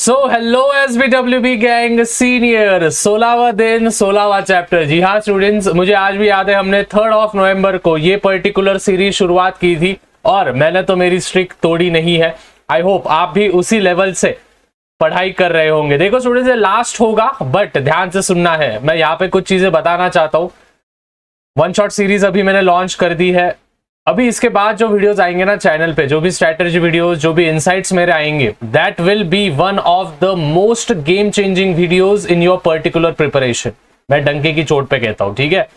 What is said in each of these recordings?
सो hello SBWB gang senior 16वां दिन 16वां चैप्टर। जी हाँ स्टूडेंट्स, मुझे आज भी याद है हमने 3 नवंबर को ये पर्टिकुलर सीरीज शुरुआत की थी और मैंने तो मेरी स्ट्रिक तोड़ी नहीं है। आई होप आप भी उसी लेवल से पढ़ाई कर रहे होंगे। देखो स्टूडेंट्स, ये लास्ट होगा बट ध्यान से सुनना है। मैं यहाँ पे कुछ चीजें बताना चाहता हूँ। वन शॉट सीरीज अभी मैंने लॉन्च कर दी है। अभी इसके बाद जो वीडियोस आएंगे ना चैनल पे, जो भी स्ट्रैटेजी वीडियोस, जो भी इनसाइट्स मेरे आएंगे, that will be one of the most game changing videos in your particular preparation. मैं डंके की चोट पे कहता हूँ, ठीक है।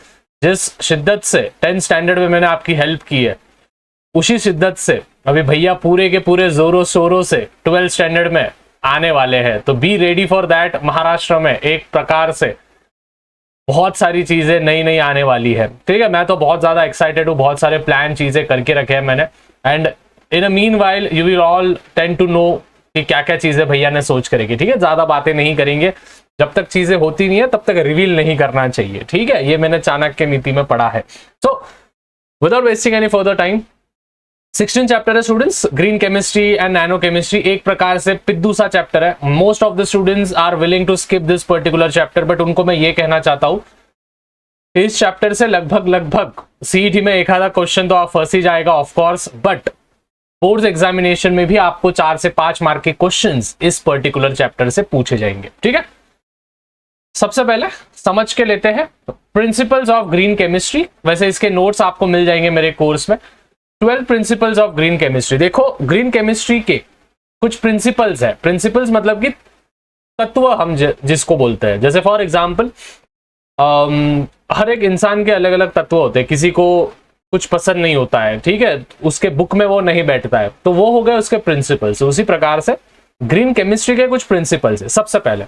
जिस शिद्दत से 10th स्टैंडर्ड में मैंने आपकी हेल्प की है, उसी शिद्दत से अभी भैया पूरे के पूरे जोरों शोरों से 12th स्टैंडर्ड में आने वाले हैं। तो be ready for that. Maharashtra में एक प्रकार से बहुत सारी चीजें नई नई आने वाली है, ठीक है। मैं तो बहुत ज्यादा एक्साइटेड हूँ, बहुत सारे प्लान चीजें करके रखे हैं मैंने। And in a meanwhile you will all tend to know कि क्या क्या चीजें भैया ने सोच करेगी, ठीक है। ज्यादा बातें नहीं करेंगे, जब तक चीजें होती नहीं है तब तक रिवील नहीं करना चाहिए, ठीक है। ये मैंने चाणक्य नीति में पढ़ा है। So without wasting any further time, 16 chapter है students, green chemistry and nano chemistry. एक प्रकार से पिद्दू सा चैप्टर है। Most of the students are willing to skip this particular chapter, but उनको मैं ये कहना चाहता हूं, इस चैप्टर से लगभग सीईटी में एक आधा क्वेश्चन तो आप फंस ही जाएगा of course, but board examination में भी आपको 4 से 5 मार्क के क्वेश्चंस इस पर्टिकुलर चैप्टर से पूछे जाएंगे, ठीक है। सबसे पहले समझ के लेते हैं प्रिंसिपल्स ऑफ ग्रीन केमिस्ट्री। वैसे इसके नोट्स आपको मिल जाएंगे मेरे कोर्स में। 12 प्रिंसिपल्स ऑफ ग्रीन केमिस्ट्री। देखो, ग्रीन केमिस्ट्री के कुछ प्रिंसिपल्स है। प्रिंसिपल्स मतलब कि तत्व हम जिसको बोलते हैं। जैसे फॉर एग्जांपल, हर एक इंसान के अलग अलग तत्व होते हैं। किसी को कुछ पसंद नहीं होता है, ठीक है, उसके बुक में वो नहीं बैठता है, तो वो हो गए उसके प्रिंसिपल्स। उसी प्रकार से ग्रीन केमिस्ट्री के कुछ प्रिंसिपल्स है। सबसे पहले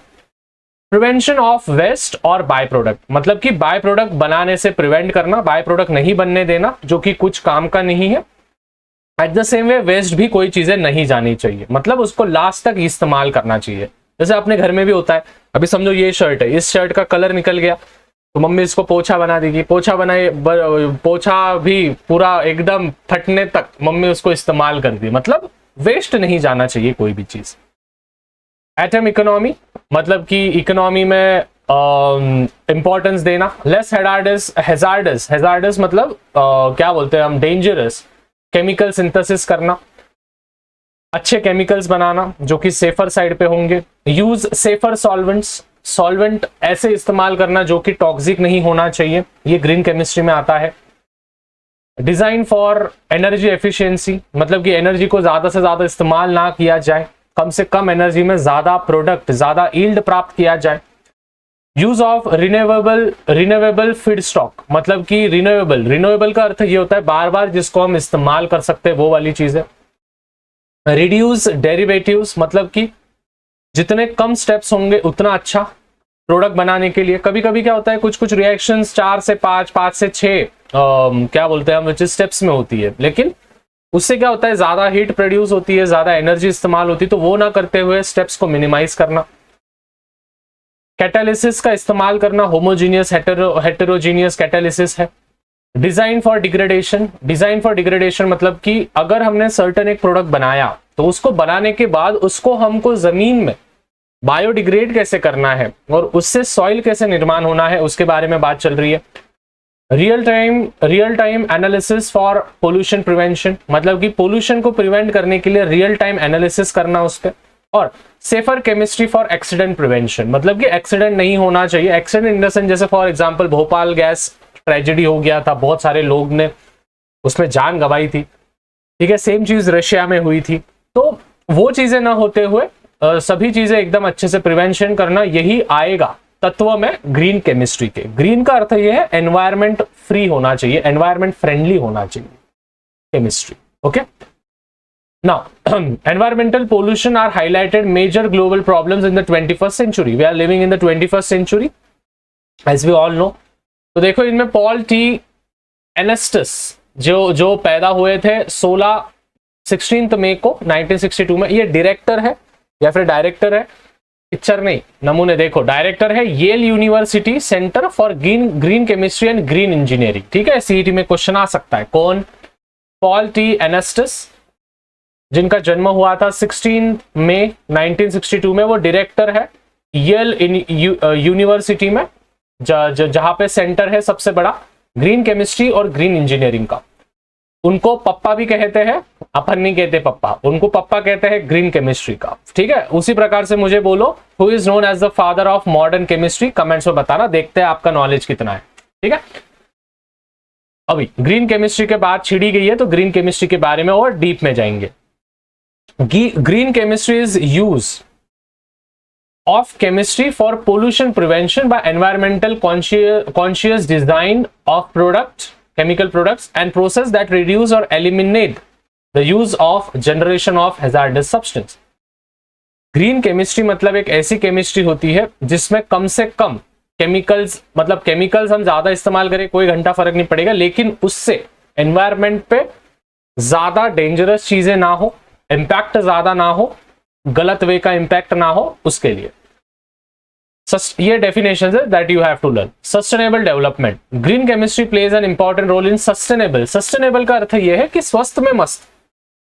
प्रिवेंशन ऑफ वेस्ट और बाय प्रोडक्ट, मतलब कि बाय प्रोडक्ट बनाने से प्रिवेंट करना, बाय प्रोडक्ट नहीं बनने देना जो कि कुछ काम का नहीं है। At the same way waste भी कोई चीजें नहीं जानी चाहिए, मतलब उसको लास्ट तक इस्तेमाल करना चाहिए। जैसे अपने घर में भी होता है, अभी समझो ये शर्ट है, इस शर्ट का कलर निकल गया तो मम्मी इसको पोछा बना देगी। पोछा बनाए, पोछा भी पूरा एकदम फटने तक मम्मी उसको इस्तेमाल कर दी, मतलब वेस्ट नहीं जाना चाहिए कोई भी चीज। एटम इकोनॉमी, मतलब कि इकोनॉमी में इंपॉर्टेंस देना। लेस हैजार्डस मतलब क्या बोलते हैं हम, डेंजरस केमिकल सिंथेसिस करना, अच्छे केमिकल्स बनाना जो कि सेफर साइड पे होंगे। यूज सेफर सॉल्वेंट ऐसे इस्तेमाल करना जो कि टॉक्सिक नहीं होना चाहिए, ये ग्रीन केमिस्ट्री में आता है। डिजाइन फॉर एनर्जी एफिशिएंसी, मतलब कि एनर्जी को ज्यादा से ज्यादा इस्तेमाल ना किया जाए, कम से कम एनर्जी में ज्यादा प्रोडक्ट, ज्यादा यील्ड प्राप्त किया जाए। Use of renewable feed stock, मतलब कि रिन्यूएबल का अर्थ ये होता है बार बार जिसको हम इस्तेमाल कर सकते हैं, वो वाली चीज है। रिड्यूस डेरिवेटिव्स, मतलब कि जितने कम स्टेप्स होंगे उतना अच्छा प्रोडक्ट बनाने के लिए। कभी कभी क्या होता है, कुछ रिएक्शंस 4 से 5, 5 से 6 क्या बोलते हैं हम, स्टेप्स में होती है, लेकिन उससे क्या होता है, ज्यादा हीट प्रोड्यूस होती है, ज्यादा एनर्जी इस्तेमाल होती है, तो वो ना करते हुए स्टेप्स को मिनिमाइज करना। कैटालिसिस का इस्तेमाल करना, होमोजीनियस हेटेरोजीनियस कैटालिसिस है। डिजाइन फॉर डिग्रेडेशन मतलब कि अगर हमने सर्टेन एक प्रोडक्ट बनाया तो उसको बनाने के बाद उसको हमको जमीन में बायोडिग्रेड कैसे करना है और उससे सॉइल कैसे निर्माण होना है, उसके बारे में बात चल रही है। Real time analysis for pollution prevention, मतलब कि पोल्यूशन को प्रिवेंट करने के लिए रियल टाइम एनालिसिस करना उस पर। और safer chemistry for accident prevention, मतलब कि एक्सीडेंट नहीं होना चाहिए। एक्सीडेंट इन द सेंस, जैसे for example Bhopal gas tragedy हो गया था, बहुत सारे लोग ने उसमें जान गंवाई थी, ठीक है। सेम चीज रशिया में हुई थी, तो वो चीजें ना होते हुए सभी चीजें एकदम अच्छे से प्रिवेंशन करना, यही आएगा तत्व में ग्रीन केमिस्ट्री के। ग्रीन का अर्थ यह है एनवायरमेंट फ्री होना चाहिए, एनवायरमेंट फ्रेंडली होना चाहिए chemistry, okay. Now, environmental pollution are highlighted major global problems in the 21st century. We are living in the 21st century, as we all know. तो देखो, इनमें पॉल टी एनेस्टस जो पैदा हुए थे 16 मई को 1962 में, ये डायरेक्टर है या फिर डायरेक्टर है, पिक्चर नहीं, नमूने देखो, डायरेक्टर है Yale university center for green chemistry and green engineering, ठीक है। सीईटी में क्वेश्चन आ सकता है, कौन? पॉल टी एनेस्टस, जिनका जन्म हुआ था 16 मई 1962 में, वो डायरेक्टर है येल यूनिवर्सिटी में, जहां पे सेंटर है सबसे बड़ा ग्रीन केमिस्ट्री और ग्रीन इंजीनियरिंग का। उनको पप्पा भी कहते हैं, अपन नहीं कहते पप्पा, उनको पप्पा कहते हैं ग्रीन केमिस्ट्री का, ठीक है। उसी प्रकार से मुझे बोलो who is known as the father of modern chemistry, comments में बताना, देखते हैं आपका नॉलेज कितना है, ठीक है। अभी ग्रीन केमिस्ट्री के बाद छिड़ी गई है, तो ग्रीन केमिस्ट्री के बारे में और डीप में जाएंगे। Green chemistry is use of chemistry for pollution prevention bye environmental conscious design of product, chemical products and process that reduce or eliminate the use of generation of hazardous substance। Green chemistry मतलब एक ऐसी chemistry होती है जिसमें कम से कम chemicals, मतलब chemicals हम ज्यादा इस्तेमाल करें कोई घंटा फर्क नहीं पड़ेगा, लेकिन उससे एनवायरनमेंट पे ज्यादा डेंजरस चीजें ना हो, इंपैक्ट ज्यादा ना हो, गलत वे का इंपैक्ट ना हो, उसके लिए ये डेफिनेशन है that you have to learn. Sustainable development, green chemistry plays an important role in sustainable. Sustainable का अर्थ ये है कि स्वस्थ में मस्त,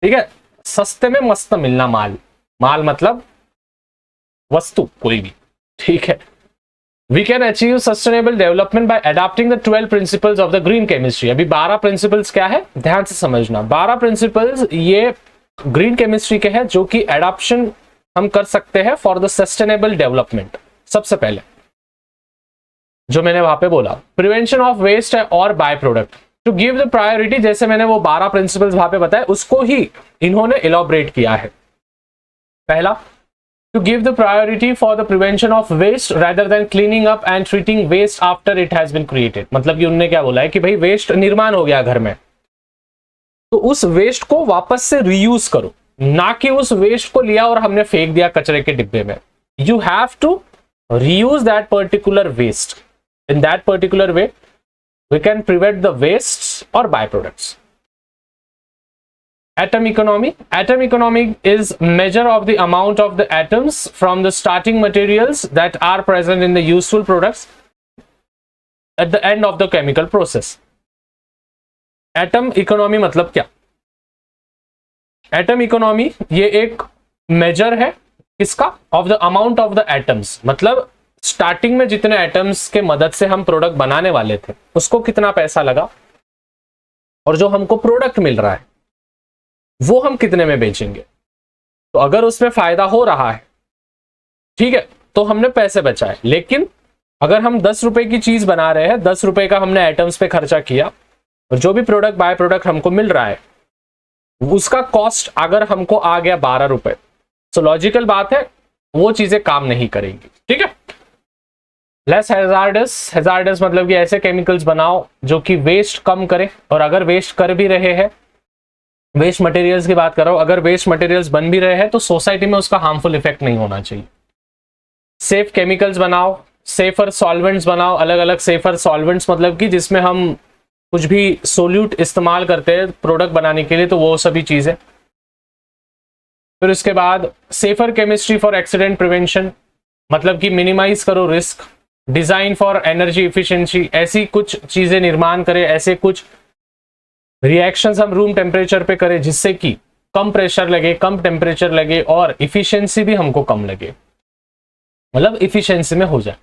ठीक है, सस्ते में मस्त मिलना माल, माल मतलब वस्तु कोई भी, ठीक है। We can achieve sustainable development by adopting the 12 principles of the green chemistry. अभी 12 प्रिंसिपल्स क्या है, ध्यान से समझना। 12 प्रिंसिपल्स ये ग्रीन केमिस्ट्री के हैं जो कि एडॉप्शन हम कर सकते हैं फॉर द सस्टेनेबल डेवलपमेंट। सबसे पहले जो मैंने वहां पे बोला, प्रिवेंशन ऑफ वेस्ट है और by product to give the priority, जैसे मैंने वो 12 प्रिंसिपल्स वहां पे बताए, उसको ही इन्होंने इलॉबरेट किया है। पहला, to give the priority for the prevention of waste rather than cleaning up and treating waste after it has been created. मतलब कि उन्होंने क्या बोला है कि भाई वेस्ट निर्माण हो गया घर में, तो उस वेस्ट को वापस से रीयूज करो, ना कि उस वेस्ट को लिया और हमने फेंक दिया कचरे के डिब्बे में। You have to reuse that particular waste. In that particular way we can prevent the wastes or byproducts. Atom economy, atom economy is measure of the amount of the atoms from the starting materials that are present in the useful products at the end of the chemical process. Atom economy मतलब क्या, atom economy ये एक measure है किसका, of the amount of the atoms, मतलब starting में जितने atoms के मदद से हम प्रोडक्ट बनाने वाले थे उसको कितना पैसा लगा, और जो हमको प्रोडक्ट मिल रहा है वो हम कितने में बेचेंगे। तो अगर उसमें फायदा हो रहा है, ठीक है, तो हमने पैसे बचाए। लेकिन अगर हम 10 रुपए की चीज बना रहे हैं, 10 रुपए का हमने आइटम्स पे खर्चा किया, और जो भी प्रोडक्ट बाय प्रोडक्ट हमको मिल रहा है उसका कॉस्ट अगर हमको आ गया 12 रुपए, तो लॉजिकल बात है वो चीजें काम नहीं करेंगी, ठीक है। लेस हैजार्डस, हैजार्डस मतलब कि ऐसे केमिकल्स बनाओ जो कि वेस्ट कम करे, और अगर वेस्ट कर भी रहे हैं, वेस्ट मटेरियल्स की बात कर रहा हूं, अगर वेस्ट मटेरियल्स बन भी रहे हैं तो सोसाइटी में उसका हार्मफुल इफेक्ट नहीं होना चाहिए। सेफ केमिकल्स बनाओ, सेफर सॉल्वेंट्स बनाओ, अलग अलग सेफर सॉल्वेंट्स मतलब कि जिसमें हम कुछ भी सोल्यूट इस्तेमाल करते हैं प्रोडक्ट बनाने के लिए, तो वो सभी चीजें। फिर उसके बाद safer chemistry for accident prevention, मतलब कि मिनिमाइज करो risk. Design for energy efficiency, ऐसी कुछ चीजें निर्माण करें, ऐसे कुछ रिएक्शंस हम रूम टेम्परेचर पे करें जिससे कि कम प्रेशर लगे, कम टेम्परेचर लगे और इफिशिएंसी भी हमको कम लगे, मतलब इफिशिएंसी में हो जाए।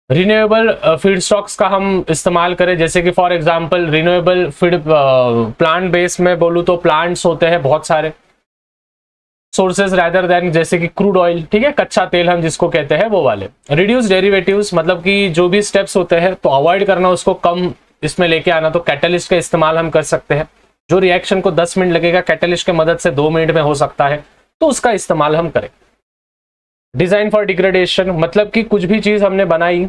रिन्यूएबल फीड स्टॉक्स का हम इस्तेमाल करें, जैसे कि for example renewable feed, plant base में बोलूँ तो प्लांट्स होते हैं बहुत सारे सोर्सेज रादर देन, जैसे कि क्रूड ऑयल, ठीक है, कच्चा तेल हम जिसको कहते हैं वो वाले। रिड्यूस डेरिवेटिव्स, मतलब कि जो भी स्टेप्स होते हैं तो अवॉइड करना, उसको कम इसमें लेके आना। तो कैटलिस्ट का इस्तेमाल हम कर सकते हैं, जो रिएक्शन को 10 मिनट लगेगा कैटलिस्ट की मदद से 2 मिनट में हो सकता है, तो उसका इस्तेमाल हम करें। डिजाइन फॉर डिग्रेडेशन, मतलब कि कुछ भी चीज हमने बनाई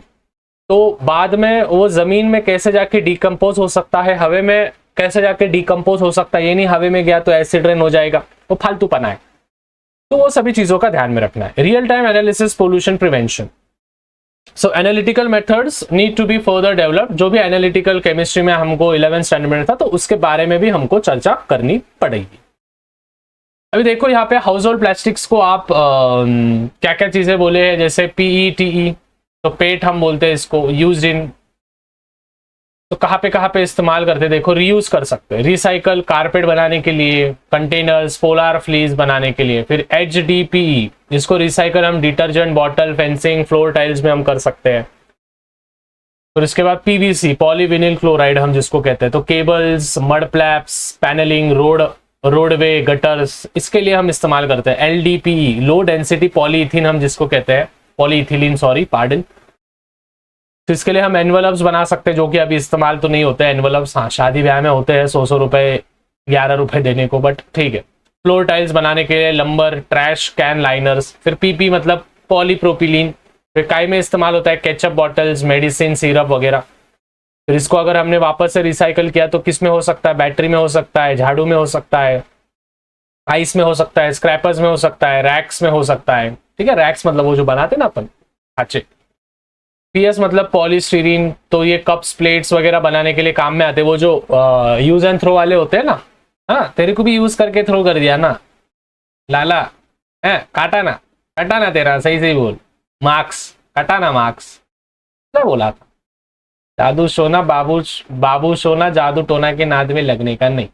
तो बाद में वो जमीन में कैसे जाके डिकम्पोज हो सकता है, हवा में कैसे जाके डिकम्पोज हो सकता है, ये नहीं हवा में गया तो एसिड रेन हो जाएगा, वो फालतू पना है। तो वो सभी चीजों का ध्यान में रखना है। Real time analysis pollution prevention, so analytical methods need to be further developed. जो भी एनालिटिकल केमिस्ट्री में हमको 11th स्टैंडर्ड में था तो उसके बारे में भी हमको चर्चा करनी पड़ेगी। अभी देखो यहाँ पे हाउस होल्ड प्लास्टिक्स को आप क्या क्या चीजें बोले हैं, जैसे PETE, तो पेट हम बोलते हैं इसको, यूज्ड इन तो कहाँ पे इस्तेमाल करते हैं, देखो रीयूज कर सकते हैं, रिसाइकल कारपेट बनाने के लिए, कंटेनर्स, पोलर फ्लीस बनाने के लिए। फिर HDPE, जिसको रिसाइकल हम detergent bottle, fencing, floor tiles में हम कर सकते हैं। फिर इसके बाद PVC, पॉलीविनिल क्लोराइड हम जिसको कहते हैं, तो cables, mud flaps, panelling, roadway, gutters, इसके लिए हम इस्तेमाल करते हैं। LDPE, लो डेंसिटी पॉलीइथीन हम जिसको कहते हैं, पॉलीइथिलीन, सॉरी पार्डन। तो इसके लिए हम एनवलप्स बना सकते हैं, जो कि अभी इस्तेमाल तो नहीं होते हैं एनवलप्स, हाँ शादी ब्याह में होते हैं 100 रुपए 11 रुपए देने को, बट ठीक है। फ्लोर टाइल्स बनाने के लिए लंबर, ट्रैश कैन लाइनर्स। फिर PP मतलब पॉलीप्रोपिलीन। फिर काय में इस्तेमाल होता है, केचप बॉटल्स, मेडिसिन, सिरप वगैरह। फिर इसको अगर हमने वापस से रिसाइकल किया तो किस में हो सकता है, बैटरी में हो सकता है, झाड़ू में हो सकता है, आइस में हो सकता है, स्क्रैपर्स में हो सकता है, रैक्स में हो सकता है। ठीक है, रैक्स मतलब वो जो बनाते ना अपन खाचे। PS मतलब पॉलीस्टीरीन, तो ये कप्स, प्लेट्स वगैरह बनाने के लिए काम में आते हैं, वो जो यूज एंड थ्रो वाले होते हैं ना। हाँ, तेरे को भी यूज करके थ्रो कर दिया ना लाला, है काटा ना तेरा, सही बोल, मार्क्स काटा ना, मार्क्स क्या बोला था, जादू सोना बाबू सोना जादू टोना के नाद में लगने का नहीं,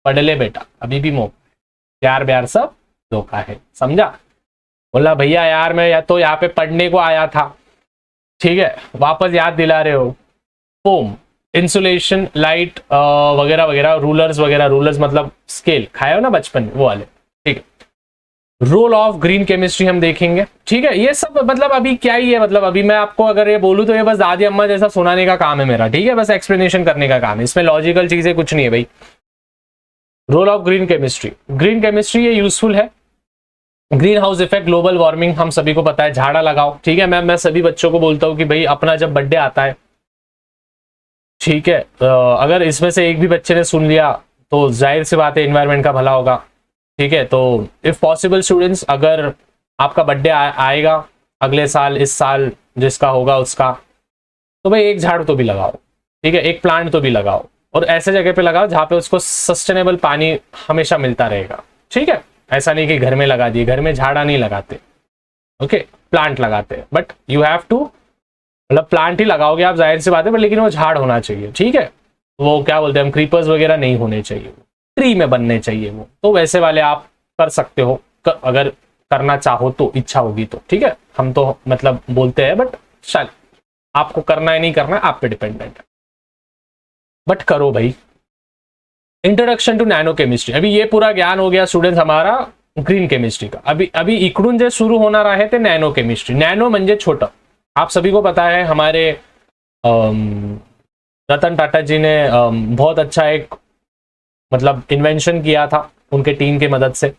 पढ़ ले बेटा अभी भी मौका, प्यार ब्यार सब धोखा है, समझा। बोला भैया यार मैं या तो यहाँ पे पढ़ने को आया था, ठीक है, वापस याद दिला रहे हो। फोम, इंसुलेशन, लाइट वगैरह वगैरह, रूलर्स वगैरह, रूलर्स मतलब स्केल, खाए हो ना बचपन में वो वाले, ठीक है। रोल ऑफ ग्रीन केमिस्ट्री हम देखेंगे, ठीक है। ये सब मतलब अभी क्या ही है, मतलब अभी मैं आपको अगर ये बोलूं तो ये बस दादी अम्मा जैसा सुनाने का काम है मेरा, ठीक है, बस एक्सप्लेनेशन करने का काम है, इसमें लॉजिकल चीजें कुछ नहीं है भाई। रोल ऑफ ग्रीन केमिस्ट्री ये यूजफुल है। Green house effect, global warming हम सभी को पता है, झाड़ा लगाओ, ठीक है। मैं सभी बच्चों को बोलता हूँ कि भाई अपना जब बर्थडे आता है, ठीक है, अगर इसमें से एक भी बच्चे ने सुन लिया तो जाहिर सी बात है एनवायरनमेंट का भला होगा, ठीक है। तो इफ पॉसिबल स्टूडेंट्स, अगर आपका बर्थडे आएगा अगले साल, इस साल जिसका होगा उसका, तो भाई एक झाड़ तो भी लगाओ, ठीक है, एक प्लांट तो भी लगाओ, और ऐसे जगह पे लगाओ जहाँ पे उसको सस्टेनेबल पानी हमेशा मिलता रहेगा, ठीक है। ऐसा नहीं कि घर में लगा दिए, घर में झाड़ा नहीं लगाते, ओके, प्लांट लगाते हैं, बट यू हैव टू, मतलब प्लांट ही लगाओगे आप, जाहिर सी बात है, पर लेकिन वो झाड़ होना चाहिए, ठीक है। वो क्या बोलते हैं हम, क्रीपर्स वगैरह नहीं होने चाहिए, ट्री में बनने चाहिए वो, तो वैसे वाले आप कर सकते हो, अगर करना चाहो तो, इच्छा होगी तो, ठीक है। हम तो मतलब बोलते हैं, बट शायद आपको करना है नहीं करना है आप पे डिपेंडेंट है, बट करो भाई। इंट्रोडक्शन टू नैनो केमिस्ट्री, अभी ये पूरा ज्ञान हो गया स्टूडेंट्स हमारा ग्रीन केमिस्ट्री का। अभी इकडून जे शुरू होणार आहे ते नैनो केमिस्ट्री। नैनो म्हणजे छोटा, आप सभी को पता है, हमारे रतन टाटा जी ने बहुत अच्छा एक मतलब इन्वेंशन किया था उनके टीम की मदद से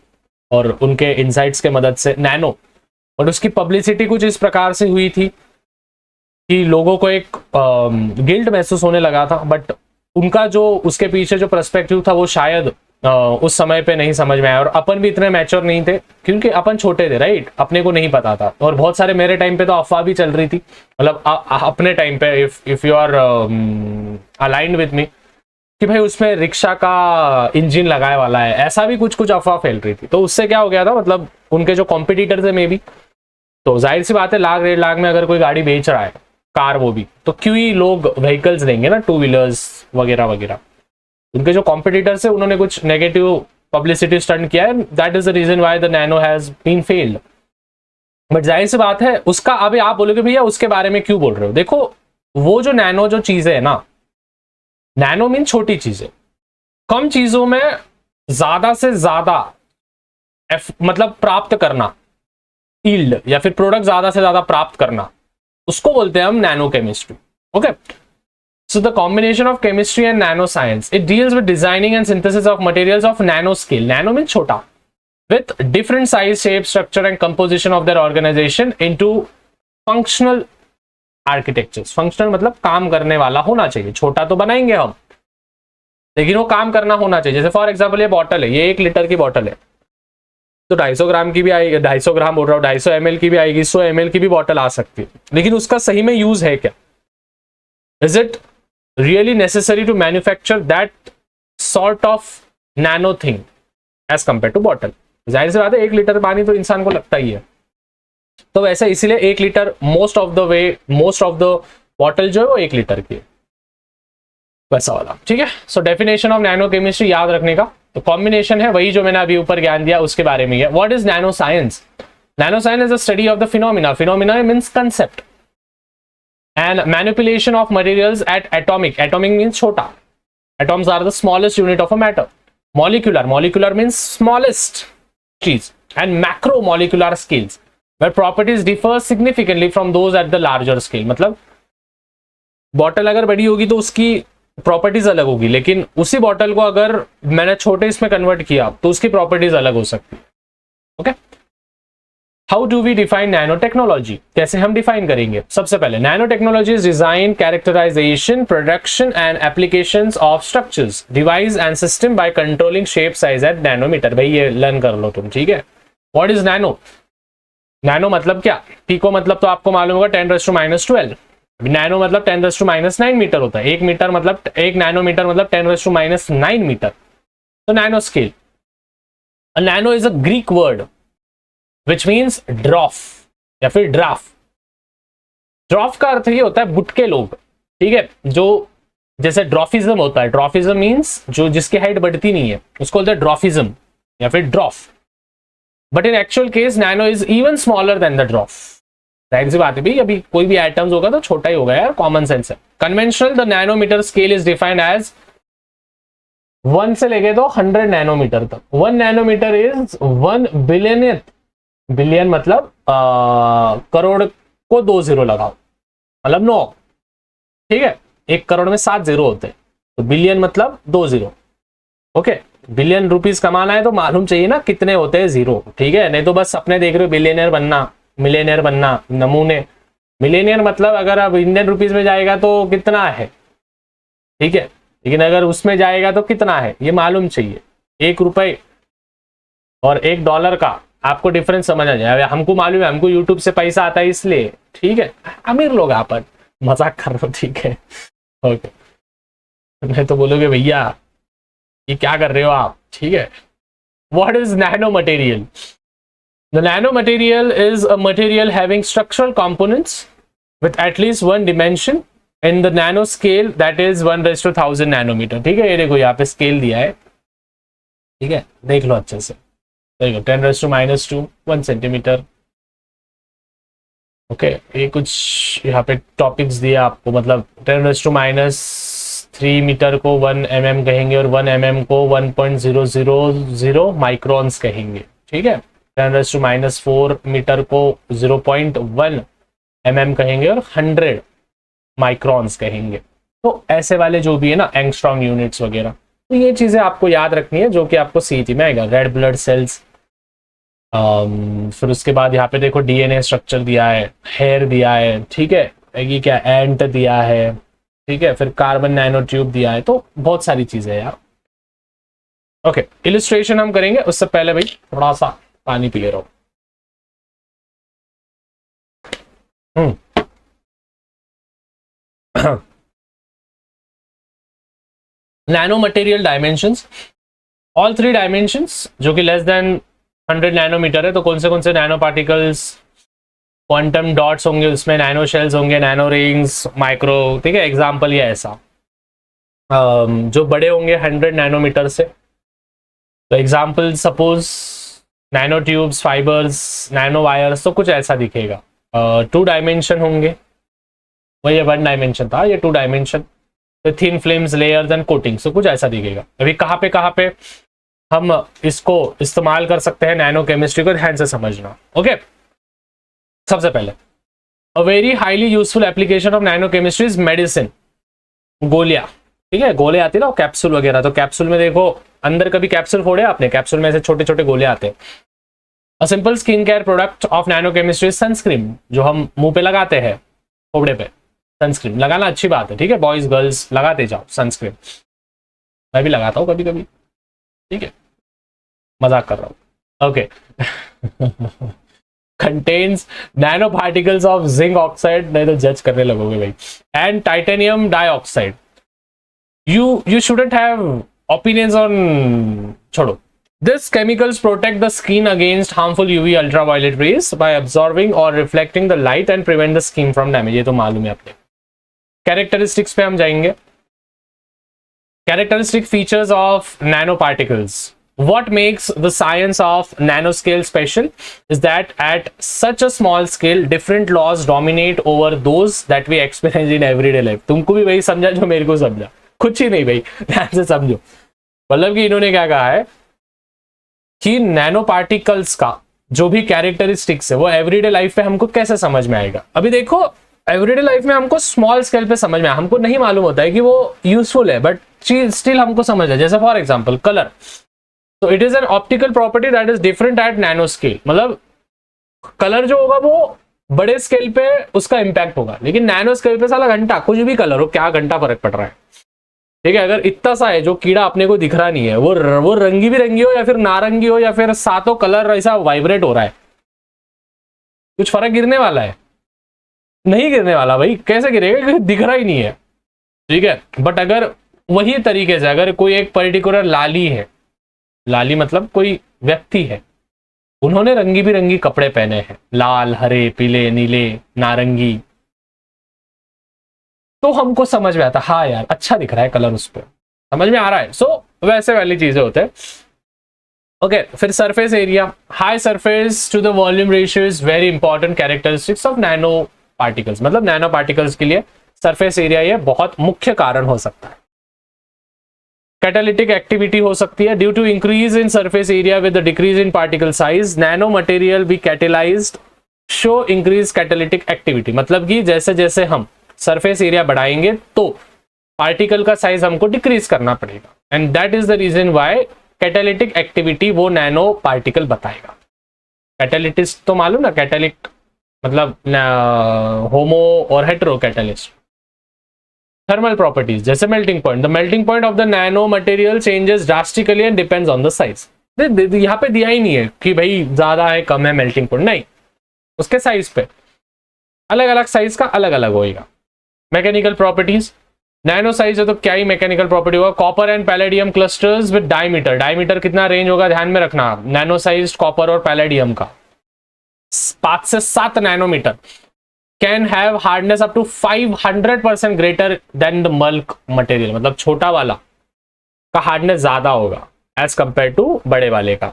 और उनके इनसाइट्स के मदद से, नैनो। और उसकी पब्लिसिटी कुछ इस प्रकार से हुई थी कि लोगों को एक गिल्ट महसूस होने लगा था, बट उनका जो उसके पीछे जो पर्सपेक्टिव था वो शायद उस समय पे नहीं समझ में आया, और अपन भी इतने मैच्योर नहीं थे क्योंकि अपन छोटे थे, राइट, अपने को नहीं पता था। और बहुत सारे मेरे टाइम पे तो अफवाह भी चल रही थी, मतलब अपने टाइम पे, if you are aligned with me, कि भाई उसमें रिक्शा का इंजन लगाए वाला है, ऐसा भी कुछ अफवाह फैल रही थी। तो उससे क्या हो गया था, मतलब उनके जो कॉम्पिटिटर थे मे बी, तो जाहिर सी बात है 1,00,000-1,50,000 में अगर कोई गाड़ी बेच रहा है, कार वो भी, तो क्यों ही लोग व्हीकल्स लेंगे ना, 2 व्हीलर्स वगैरह वगैरह। उनके जो कॉम्पिटिटर्स है उन्होंने कुछ नेगेटिव पब्लिसिटी स्टंट किया है, that is the reason why the nano has been failed. But जाहिर सी बात है उसका, अभी आप बोलोगे भैया उसके बारे में क्यों बोल रहे हो, देखो वो जो नैनो जो चीजें है ना, नैनो मीन छोटी चीजें, कम चीजों में ज्यादा से ज्यादा मतलब प्राप्त करना, यील्ड या फिर प्रोडक्ट ज्यादा से ज्यादा प्राप्त करना, उसको बोलते हैं हम nano chemistry, okay. So the combination of chemistry and nanoscience, it deals with designing and synthesis of materials of nanoscale. Nano means छोटा, with different size, shape, structure and composition of their organization into functional architectures. Functional मतलब काम करने वाला होना चाहिए, छोटा तो बनाएंगे हम, लेकिन वो काम करना होना चाहिए। जैसे फॉर एग्जाम्पल ये बॉटल है, ये 1 लीटर की बॉटल है, तो 250 ग्राम की भी आएगी, 250 ग्राम बोल रहा हूँ, 250 ml की भी आएगी, 100 ml की भी बॉटल आ सकती है, लेकिन उसका सही में यूज है क्या? Is it really necessary to manufacture that sort of nano thing as compared to bottle? जाहिर सी बात है 1 लीटर पानी तो इंसान को लगता ही है, तो वैसे इसीलिए 1 litre most of the bottle जो है वो 1 लीटर की है। वैसा वाला, ठीक है। So definition of nano chemistry याद रखने का तो कॉम्बिनेशन है वही जो मैंने अभी ऊपर ज्ञान दिया उसके बारे में है। What is nano science? Nano science is the study of the phenomena, phenomena means concept and manipulation of materials at atomic, atomic means छोटा, atoms are the smallest unit of a matter, molecular, molecular means smallest cheese, and macromolecular scales where properties differ significantly from those at the larger scale। मतलब bottle अगर बड़ी होगी तो उसकी properties अलग होगी, लेकिन उसी बॉटल को अगर मैंने छोटे इसमें कन्वर्ट किया तो उसकी प्रॉपर्टीज अलग हो सकती है। Okay, how do we define nano technology? कैसे हम डिफाइन करेंगे? सबसे पहले nano technology is design, characterization, production and applications of structures, device and system by controlling shape, size at nanometer. भाई ये लर्न कर लो तुम, ठीक है। What is nano? नैनो मतलब क्या? पिको मतलब तो आपको मालूम होगा 10⁻⁻12। नैनो मतलब 10⁻⁹ मीटर होता है। 1 मीटर मतलब 1 नैनोमीटर मतलब 10⁻⁹ मीटर। तो nano scale. Nano is a Greek word which means ड्रॉफ या फिर ड्राफ। ड्रॉफ का अर्थ ये होता है बुटके लोग, ठीक है, जो जैसे ड्रॉफिज्म होता है। ड्रॉफिज्म मीन्स जो जिसकी हाइट बढ़ती नहीं है उसको बोलते हैं ड्रॉफिज्म या फिर ड्रॉफ। But in actual case nano is even smaller than the ड्रॉफ। जाहिर सी बात है भाई, अभी कोई भी एटम्स होगा तो छोटा ही होगा यार, कॉमन सेंस है। Conventional the nanometer scale is defined as 1 से लेके तो 100 नैनोमीटर तक। 1 नैनोमीटर इज 1 बिलियनथ, बिलियन मतलब करोड़ को 2 जीरो लगाओ, मतलब 9, ठीक है। 1 करोड़ में 7 जीरो होते हैं, तो बिलियन मतलब 2 जीरो। ओके, बिलियन रुपीस कमाना है तो मालूम चाहिए ना कितने होते हैं जीरो, ठीक है। नहीं तो बस अपने देख रहे हो बिलियनियर बनना, मिलेनियर बनना, नमूने। मिलेनियर मतलब अगर अब इंडियन रुपीस में जाएगा तो कितना है, ठीक है, लेकिन अगर उसमें जाएगा तो कितना है ये मालूम चाहिए। 1 रुपए और $1 का आपको डिफरेंस समझ आ जाए। हमको मालूम है, हमको यूट्यूब से पैसा आता है इसलिए, ठीक है, अमीर लोग आप मजाक कर रहे हो, ठीक है। ओके, नहीं तो बोलोगे भैया ये क्या कर रहे हो आप, ठीक है। What is nano material? The nano material is a material having structural components with at least 1 dimension in the nano scale that is 1/1000 nanometer, ठीक है। ये देखो यहाँ पे स्केल दिया है, ठीक है, देख लो अच्छे से, देखो 10⁻⁻2 1 सेंटीमीटर। ओके, ये कुछ यहाँ पे टॉपिक्स दिए आपको, मतलब 10⁻³ मीटर को 1 mm कहेंगे और 1 mm को 1.000 माइक्रोन्स कहेंगे, ठीक है। 10⁻⁴ मीटर को 0.1 mm कहेंगे और 100 माइक्रोन्स कहेंगे। तो ऐसे वाले जो भी है ना एंगस्ट्रॉम यूनिट्स वगैरह, तो ये चीजें आपको याद रखनी है जो कि आपको सीईटी में आएगा। रेड ब्लड सेल्स, फिर उसके बाद यहाँ पे देखो डीएनए स्ट्रक्चर दिया है, हेयर दिया है, ठीक है, ये क्या एंट दिया है, ठीक है, फिर कार्बन नैनो ट्यूब दिया है, तो बहुत सारी चीजें यार। ओके, इलिस्ट्रेशन हम करेंगे, उससे पहले भाई थोड़ा सा पानी पी ले रहा हूँ। Nano material dimensions, all 3 dimensions जो कि लेस देन 100 नैनोमीटर है। तो कौन से नैनो पार्टिकल्स, क्वांटम डॉट्स होंगे उसमें, नैनो शेल्स होंगे, नैनो रिंग्स, माइक्रो, ठीक है, एग्जांपल ये ऐसा। जो बड़े होंगे 100 नैनोमीटर से, तो example suppose nano tubes, fibres, nano wires, तो कुछ ऐसा दिखेगा। 2 डायमेंशन होंगे, वही 1 डायमेंशन था, ये 2 डायमेंशन। तो thin films, layers and coatings, तो कुछ ऐसा दिखेगा। अभी कहाँ पे हम इसको इस्तेमाल कर सकते हैं नैनो केमिस्ट्री को, ध्यान से समझना। ओके, सबसे पहले a very highly useful application of nano chemistry is medicine, गोलियां, ठीक है, गोले आती है ना कैप्सूल वगैरह, तो कैप्सूल में देखो अंदर कभी कैप्सूल फोड़े आपने, कैप्सूल में से छोटे छोटे गोले आते हैं। A simple skin care product of nano chemistry sunscreen, जो हम मुंह पे लगाते हैं, खोपड़े पे। सनस्क्रीन लगाना अच्छी बात है, ठीक है, बॉयज गर्ल्स लगाते जाओ सनस्क्रीन, मैं भी लगाता हूँ कभी कभी, ठीक है, मजाक कर रहा हूँ। Okay, contains nano particles of zinc oxide, नहीं तो जज करने लगोगे भाई, and titanium dioxide. you shouldn't have opinions on, छोड़ो। These chemicals protect the skin against harmful UV ultraviolet rays by absorbing or reflecting the light and prevent the skin from damage, ये तो मालूम है आपने। कैरेक्टरिस्टिक्स पे हम जाएंगे। Characteristic features of nanoparticles. What makes the science of nanoscale special is that at such a small scale, different laws dominate over those that we experience in everyday life. तुमको भी वही समझा जो मेरे को समझा, कुछ ही नहीं भाई, ध्यान से समझो। मतलब कि इन्होंने क्या कहा है कि नैनो पार्टिकल्स का जो भी कैरेक्टरिस्टिक्स है वो एवरीडे लाइफ पे हमको कैसे समझ में आएगा। अभी देखो एवरीडे लाइफ में हमको स्मॉल स्केल पे समझ में आया, हमको नहीं मालूम होता है कि वो यूजफुल है, बट स्टिल हमको समझ है। जैसे फॉर एग्जांपल कलर, तो it is an optical property that is different at nano scale. मतलब कलर जो होगा वो बड़े स्केल पे उसका इंपैक्ट होगा, लेकिन नैनो स्केल पे साला घंटा कुछ भी कलर हो, क्या घंटा फर्क पड़ रहा है। ठीक है, अगर इतना सा है जो कीड़ा अपने को दिख रहा नहीं है, वो रंगी भी रंगी हो या फिर नारंगी हो या फिर सातों कलर ऐसा वाइब्रेट हो रहा है, कुछ फर्क गिरने वाला है? नहीं गिरने वाला भाई, कैसे गिरेगा क्योंकि दिख रहा ही नहीं है। ठीक है, बट अगर वही तरीके से अगर कोई एक पर्टिकुलर लाली है, लाली मतलब कोई व्यक्ति है, उन्होंने रंगी बिरंगी कपड़े पहने हैं, लाल, हरे, पीले, नीले, नारंगी, तो हमको समझ में आता हाँ यार अच्छा दिख रहा है कलर, उस पर समझ में आ रहा है। सो वैसे वाली चीजें होते हैं। ओके, फिर surface area, high surface to the volume ratio is very important characteristics of nano particles. मतलब नैनो पार्टिकल्स के लिए सरफेस एरिया ये बहुत मुख्य कारण हो सकता है। कैटालिटिक एक्टिविटी हो सकती है, due to increase in surface area with the decrease in particle size, nano material be catalysed show increase catalytic activity. मतलब कि जैसे जैसे हम सरफेस एरिया बढ़ाएंगे तो पार्टिकल का साइज हमको डिक्रीज करना पड़ेगा, and that is the reason why catalytic activity वो नैनो पार्टिकल बताएगा। कैटालिटिस्ट तो मालूम ना, कैटालिट मतलब होमो और हेटेरो कैटालिस्ट। थर्मल प्रॉपर्टीज जैसे melting point, the melting point of the nano material changes drastically and depends on the size. यहाँ पे दिया ही नहीं है कि भाई ज्यादा है कम है मेल्टिंग पॉइंट, नहीं, उसके साइज पे अलग अलग साइज का अलग अलग होएगा। मैकेनिकल प्रॉपर्टीज, नैनो साइज है तो क्या ही मैकेनिकल प्रॉपर्टी होगा। Copper and palladium clusters with diameter, diameter कितना रेंज होगा ध्यान में रखना, नैनो साइज कॉपर और पैलेडियम का 5 से 7 nanometre, can have hardness up to 500% greater than the bulk material. मतलब छोटा वाला का हार्डनेस ज्यादा होगा एज कंपेयर टू बड़े वाले का।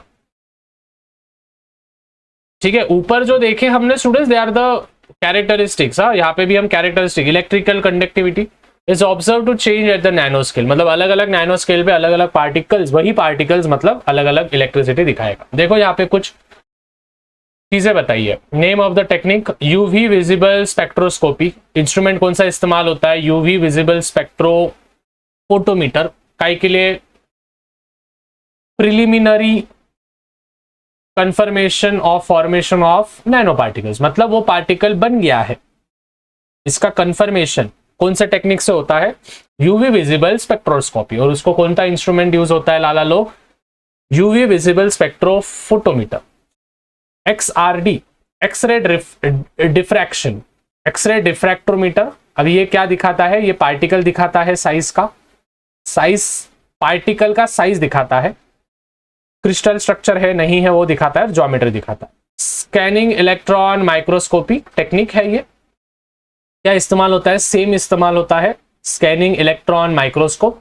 ठीक है, ऊपर जो देखे हमने students, they are the characteristics. यहाँ पे भी हम characteristic, electrical conductivity is observe to change at the nano scale. मतलब अलग अलग नैनो स्केल पे अलग अलग पार्टिकल्स, वही पार्टिकल्स मतलब अलग अलग इलेक्ट्रिसिटी दिखाएगा। देखो यहाँ पे कुछ चीजें बताइए। Name of the technique, UV visible spectroscopy. Instrument कौन सा इस्तेमाल होता है? UV visible spectrophotometer. काय के लिए? Preliminary confirmation of formation of nano particles. मतलब वो पार्टिकल बन गया है, इसका कंफर्मेशन कौन से टेक्निक से होता है? UV visible spectroscopy. और उसको कौन सा इंस्ट्रूमेंट यूज होता है लाला लोग? UV visible spectrophotometer. XRD, X-ray diffraction, X-ray diffractometer. अब ये क्या दिखाता है? ये पार्टिकल दिखाता है साइज का, साइज पार्टिकल का साइज दिखाता है, क्रिस्टल स्ट्रक्चर है नहीं है वो दिखाता है, ज्योमेट्री दिखाता है। स्कैनिंग इलेक्ट्रॉन माइक्रोस्कोपी टेक्निक है ये। क्या इस्तेमाल होता है? सेम इस्तेमाल होता है, स्कैनिंग इलेक्ट्रॉन माइक्रोस्कोप।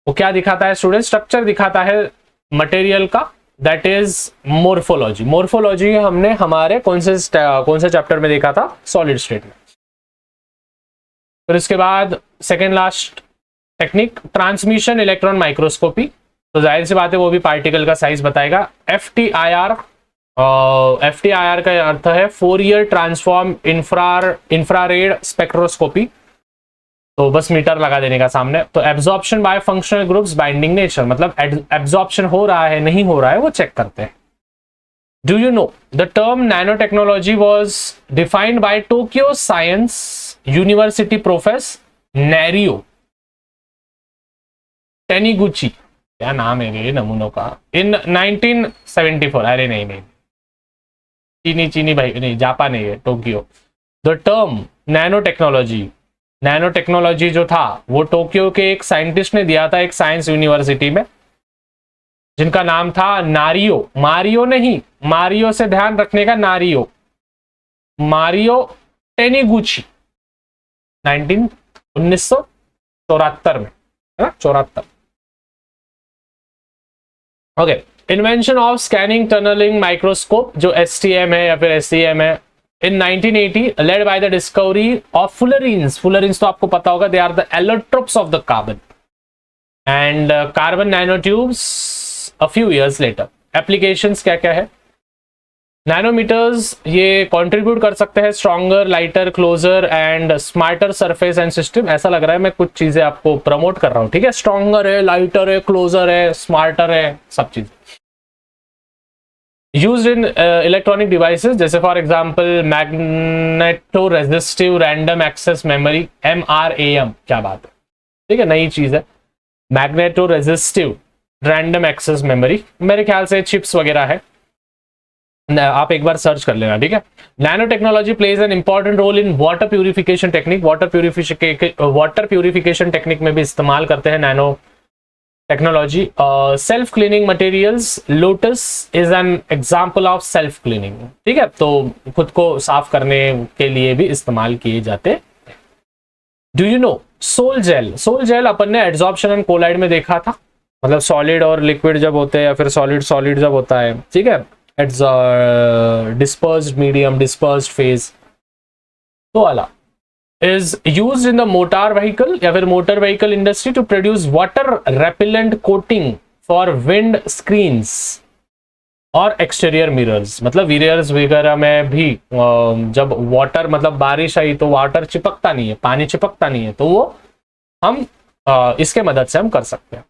वो क्या दिखाता है स्टूडेंट? स्ट्रक्चर दिखाता है मटेरियल का, दैट इज मोर्फोलॉजी। मोर्फोलॉजी हमने हमारे कौन से चैप्टर में देखा था? सॉलिड स्टेट में। फिर इसके बाद second last technique, transmission electron microscopy. तो जाहिर सी बात है वो भी पार्टिकल का साइज बताएगा। FTIR, FTIR का अर्थ है फोरियर ट्रांसफॉर्म इंफ्रारेड स्पेक्ट्रोस्कोपी। तो बस मीटर लगा देने का सामने। तो absorption by functional groups, binding nature, मतलब एब्जॉर्प्शन हो रहा है नहीं हो रहा है वो चेक करते हैं। Do you know the term nanotechnology was defined by Tokyo science university professor Norio Taniguchi, क्या नाम है ये नमूनों का, इन 1974। अरे नहीं, चीनी भाई नहीं, जापान है ये, Tokyo. The term nano technology जो था वो टोक्यो के एक साइंटिस्ट ने दिया था एक साइंस यूनिवर्सिटी में, जिनका नाम था नारियो। मारियो नहीं, मारियो से ध्यान रखने का, नारियो, मारियो टेनिगुची, 1974 में। है ना, 74। Okay, invention of scanning tunnelling microscope जो STM है या फिर SEM है in 1980 led by the discovery of fullerenes तो आपको पता होगा, they are the allotropes of the carbon and carbon nanotubes a few years later। applications क्या क्या है, नैनोमीटर्स ये कंट्रीब्यूट कर सकते हैं stronger, lighter, closer and smarter surface and system. ऐसा लग रहा है मैं कुछ चीजें आपको प्रमोट कर रहा हूं, ठीक है, स्ट्रॉन्गर है, लाइटर है, क्लोजर है, स्मार्टर है, सब चीज यूज्ड इन इलेक्ट्रॉनिक डिवाइसेस, जैसे for example magneto resistive random access memory, MRAM। क्या बात है, ठीक है, नई चीज है, magneto resistive random access memory, मेरे ख्याल से चिप्स वगैरह है, आप एक बार सर्च कर लेना, ठीक है। Nano technology plays an important role in water purification technique, water purification technique में भी इस्तेमाल करते हैं nano technology. Self cleaning materials, lotus is an example of self cleaning, ठीक है, तो खुद को साफ करने के लिए भी इस्तेमाल किए जाते। Do you know sol gel, sol gel अपन ने एड्सॉर्प्शन एंड कोलाइड में देखा था, मतलब सॉलिड और लिक्विड जब होते हैं या फिर सॉलिड सॉलिड जब होता है, ठीक है, it's dispersed medium, dispersed phase, तो वाला is used in the motor vehicle या फिर motor vehicle industry to produce water repellent coating for wind screens और exterior mirrors। मतलब mirrors वगैरह में भी जब वाटर, मतलब बारिश आई तो वाटर चिपकता नहीं है, पानी चिपकता नहीं है, तो वो हम इसके मदद से हम कर सकते हैं।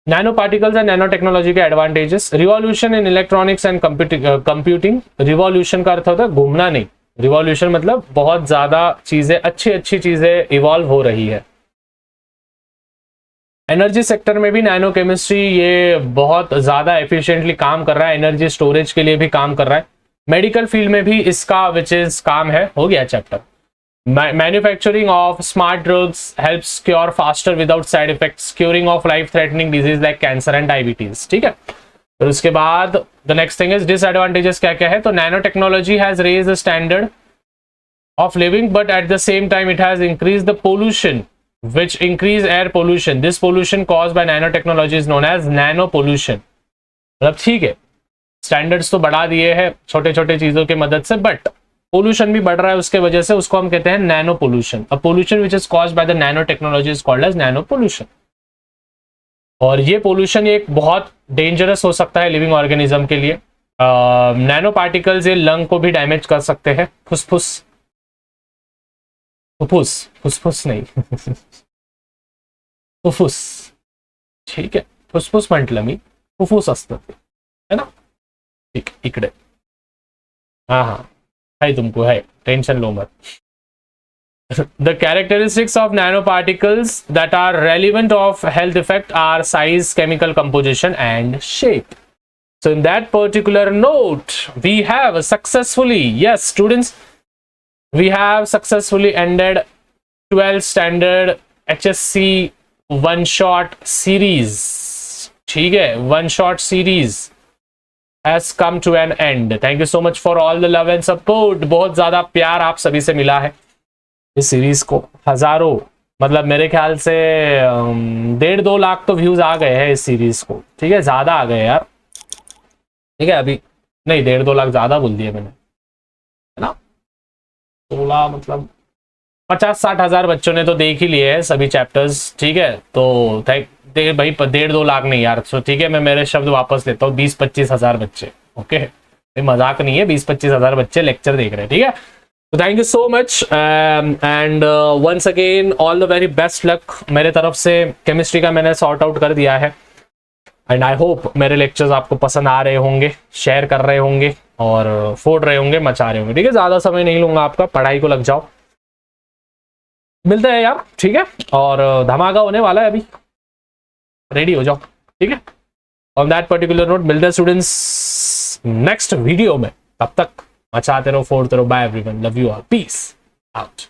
Nanoparticles and nanotechnology के advantages, revolution in electronics and computing. Revolution का अर्थ होता है घूमना नहीं, रिवॉल्यूशन मतलब बहुत ज्यादा चीजें, अच्छी चीजें इवॉल्व हो रही है। एनर्जी सेक्टर में भी नैनो केमिस्ट्री ये बहुत ज्यादा एफिशिएंटली काम कर रहा है, एनर्जी स्टोरेज के लिए भी काम कर रहा है। मेडिकल फील्ड में भी इसका विच इज काम है, हो गया chapter. Manufacturing of smart drugs helps cure faster without side effects, curing of life-threatening disease like cancer and diabetes, ठीक है। फिर उसके बाद the next thing is disadvantages क्या क्या है, तो nano technology has raised the standard of living but at the same time it has increased the pollution which increase air pollution. This pollution caused by nanotechnology is known as nano pollution। मतलब ठीक है, standards तो बढ़ा दिए हैं छोटे छोटे चीजों की मदद से, बट पोल्यूशन भी बढ़ रहा है उसके वजह से, उसको हम कहते हैं nano pollution. A pollution which is caused by the nano technology is called as nano pollution. और ये पोल्यूशन एक बहुत डेंजरस हो सकता है लिविंग ऑर्गेनिज्म के लिए। नैनो पार्टिकल्स ये लंग को भी डैमेज कर सकते हैं, फुसफुस नहीं फुफ्फुस, ठीक है, फुसफुस म्हटलं फुफ्फुस असतं ते, है ना, ठीक, इकडे, हाँ है, तुमको है, टेंशन लो मत। The characteristics of nanoparticles that are relevant of health effect are size, chemical composition and shape. So in that particular note we have successfully, yes students, we have successfully ended 12th standard HSC one shot series, ठीक है, one shot series has come to an end. Thank you so much for all the love and support। बहुत ज्यादा प्यार आप सभी से मिला है इस सीरीज को, हजारों, मतलब मेरे ख्याल से 1.5-2 लाख तो व्यूज आ गए हैं इस सीरीज को, ठीक है, ज्यादा आ गए यार, ठीक है, अभी नहीं 1.5-2 लाख ज्यादा बोल दिया मैंने, है ना, 16 मतलब 50-60 हजार बच्चों ने तो देख ही लिए हैं सभी चैप्टर्स, ठीक है, तो भाई 1.5-2 लाख नहीं यार, तो ठीक है, मैं मेरे शब्द वापस लेता हूँ, 20-25 हजार बच्चे, ओके, मजाक नहीं है, 20-25 हजार बच्चे लेक्चर देख रहे हैं, ठीक है। तो thank you so much and once again all the very best luck मेरे तरफ से। केमिस्ट्री का मैंने सॉर्ट आउट कर दिया है एंड आई होप मेरे लेक्चर्स आपको पसंद आ रहे होंगे, शेयर कर रहे होंगे और फोड़ रहे होंगे, मचा रहे होंगे, ठीक है। ज्यादा समय नहीं लूंगा आपका, पढ़ाई को लग जाओ, मिलते हैं यार, ठीक है, और धमाका होने वाला है, अभी रेडी हो जाओ, ठीक है। ऑन दैट पर्टिकुलर नोट मिलते हैं स्टूडेंट्स नेक्स्ट वीडियो में, तब तक मचाते रहो, फोड़ते रहो, bye everyone, love you all, peace out.